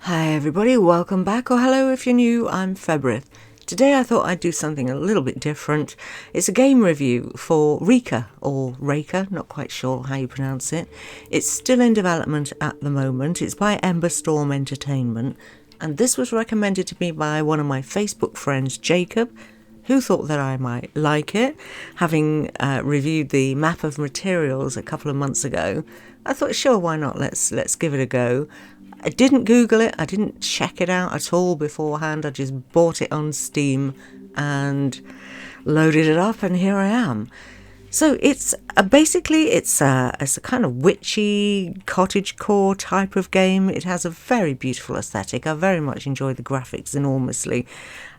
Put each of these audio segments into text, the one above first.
Hi everybody, welcome back, or hello if you're new, I'm Febrith. Today I thought I'd do something a little bit different. It's a game review for Reka, or Raika, not quite sure how you pronounce it. It's still in development at the moment. It's by Ember Storm Entertainment, and this was recommended to me by one of my Facebook friends, Jacob, who thought that I might like it. Having reviewed the map of materials a couple of months ago, I thought, sure, why not? Let's give it a go. I didn't Google it, I didn't check it out at all beforehand, I just bought it on Steam and loaded it up, and here I am. So it's basically it's a kind of witchy cottagecore type of game. It has a very beautiful aesthetic. I very much enjoy the graphics enormously.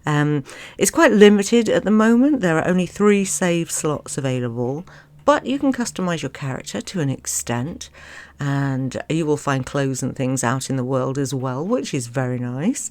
It's quite limited at the moment. There are only 3 save slots available, but you can customize your character to an extent, and you will find clothes and things out in the world as well, which is very nice.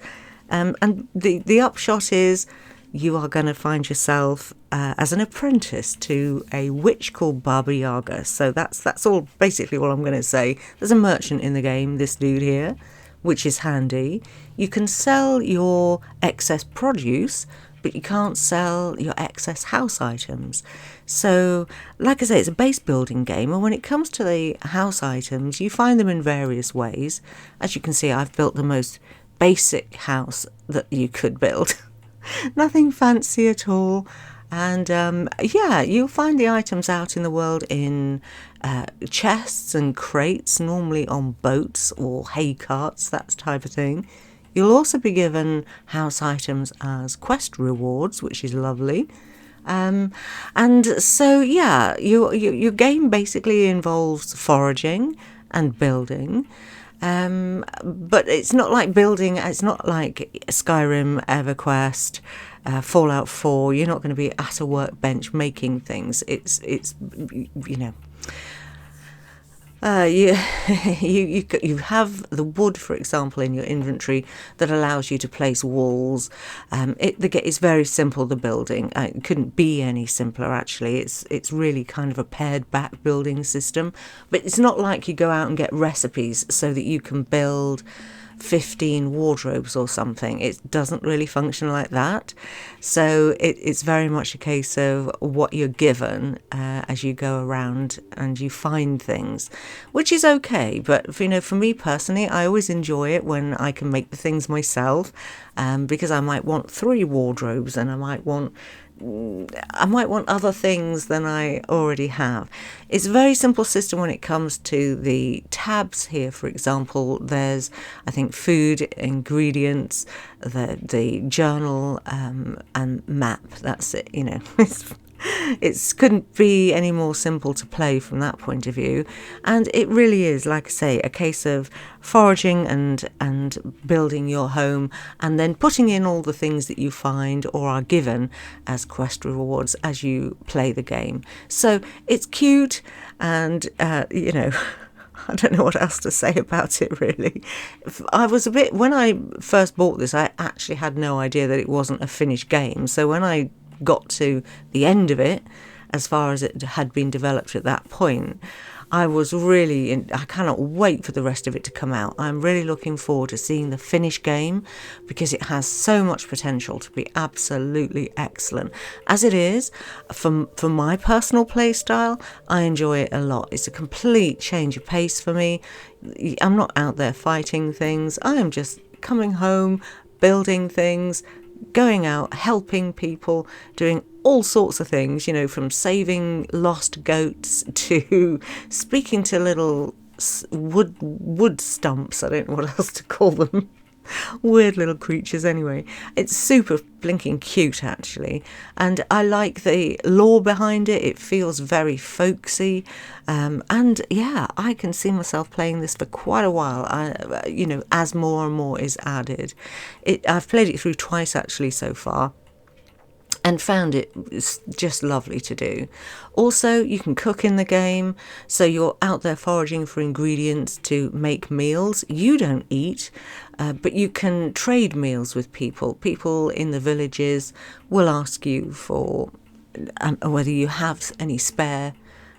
And the upshot is you are going to find yourself as an apprentice to a witch called Baba Yaga. So that's all basically what I'm going to say. There's a merchant in the game, this dude here, which is handy. You can sell your excess produce, but you can't sell your excess house items. So, like I say, it's a base building game, and when it comes to the house items, you find them in various ways. As you can see, I've built the most basic house that you could build. Nothing fancy at all. And you'll find the items out in the world in chests and crates, normally on boats or hay carts, that type of thing. You'll also be given house items as quest rewards, which is lovely. And so, your game basically involves foraging and building. But it's not like building, it's not like Skyrim, EverQuest, Fallout 4. You're not going to be at a workbench making things. It's you know. You have the wood, for example, in your inventory that allows you to place walls. It's very simple, the building. It couldn't be any simpler, actually. It's really kind of a pared back building system. But it's not like you go out and get recipes so that you can build 15 wardrobes or something. It doesn't really function like that. So it's very much a case of what you're given as you go around and you find things, which is okay. But for me personally, I always enjoy it when I can make the things myself, because I might want 3 wardrobes, and I might want other things than I already have. It's a very simple system when it comes to the tabs here. For example, there's, I think, food, ingredients, the journal, and map. That's it. It couldn't be any more simple to play from that point of view. And it really is, like I say, a case of foraging and building your home, and then putting in all the things that you find or are given as quest rewards as you play the game. So it's cute, and I don't know what else to say about it, really. When I first bought this, I actually had no idea that it wasn't a finished game. So when I got to the end of it, as far as it had been developed at that point, I cannot wait for the rest of it to come out. I'm really looking forward to seeing the finished game, because it has so much potential to be absolutely excellent. As it is, for my personal play style, I enjoy it a lot. It's a complete change of pace for me. I'm not out there fighting things. I am just coming home, building things, going out, helping people, doing all sorts of things, from saving lost goats to speaking to little wood stumps. I don't know what else to call them. Weird little creatures anyway. It's super blinking cute, actually, and I like the lore behind it. It feels very folksy, and I can see myself playing this for quite a while, as more and more is added. I've played it through twice actually so far, and found it just lovely to do. Also, you can cook in the game, so you're out there foraging for ingredients to make meals. You don't eat, but you can trade meals with people. People in the villages will ask you for whether you have any spare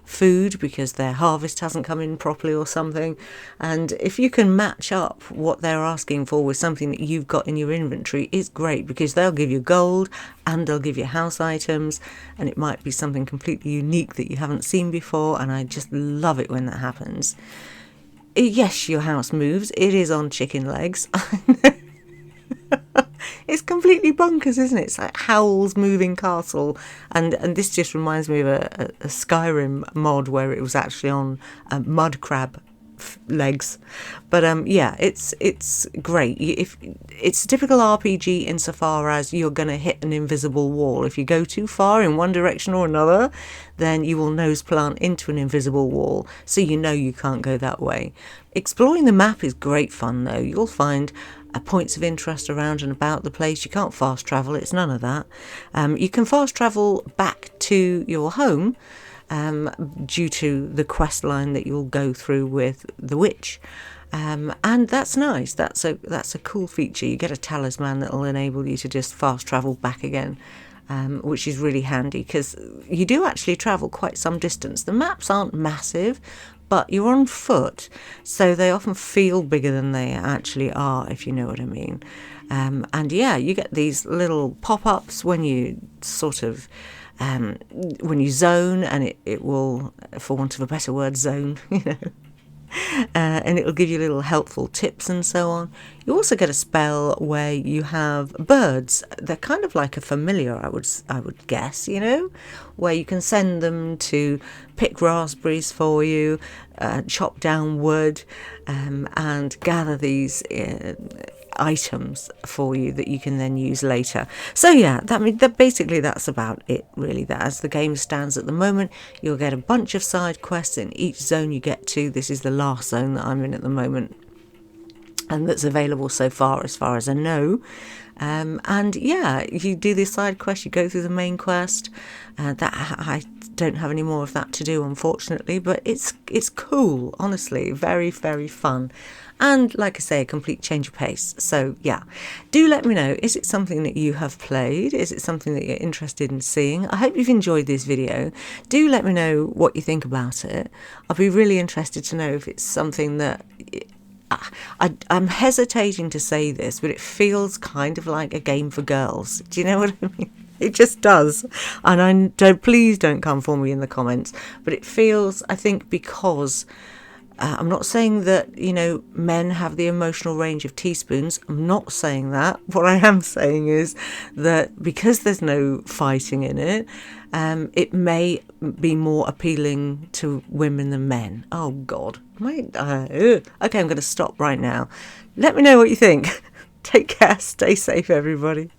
food because their harvest hasn't come in properly or something. And if you can match up what they're asking for with something that you've got in your inventory, it's great, because they'll give you gold and they'll give you house items, and it might be something completely unique that you haven't seen before, and I just love it when that happens. Yes, your house moves. It is on chicken legs. It's completely bonkers, isn't it? It's like Howl's Moving Castle, and this just reminds me of a Skyrim mod where it was actually on mud crab legs. But yeah, it's great. If it's a typical RPG insofar as you're going to hit an invisible wall. If you go too far in one direction or another, then you will nose plant into an invisible wall, so you know you can't go that way. Exploring the map is great fun though. You'll find points of interest around and about the place. You can't fast travel, it's none of that. You can fast travel back to your home due to the quest line that you'll go through with the witch. And that's nice. That's a cool feature. You get a talisman that will enable you to just fast travel back again, which is really handy because you do actually travel quite some distance. The maps aren't massive, but you're on foot, so they often feel bigger than they actually are, if you know what I mean. And yeah, you get these little pop-ups when you sort of when you zone, and it will, for want of a better word, zone, you know. And it'll give you little helpful tips and so on. You also get a spell where you have birds. They're kind of like a familiar, I would guess, you know, where you can send them to pick raspberries for you, chop down wood, and gather these items for you that you can then use later. So yeah, basically that's about it really. That as the game stands at the moment, you'll get a bunch of side quests in each zone you get to. This is the last zone that I'm in at the moment, and that's available so far as I know. And yeah, you do this side quest, you go through the main quest. That I don't have any more of that to do, unfortunately, but it's cool, honestly, very, very fun. And like I say, a complete change of pace. So yeah, do let me know, is it something that you have played? Is it something that you're interested in seeing? I hope you've enjoyed this video. Do let me know what you think about it. I'll be really interested to know if it's something that... I'm hesitating to say this, but it feels kind of like a game for girls. Do you know what I mean? It just does. And please don't come for me in the comments, but it feels, I think, because... I'm not saying that, you know, men have the emotional range of teaspoons. I'm not saying that. What I am saying is that because there's no fighting in it, it may be more appealing to women than men. Oh, God. Okay, I'm going to stop right now. Let me know what you think. Take care. Stay safe, everybody.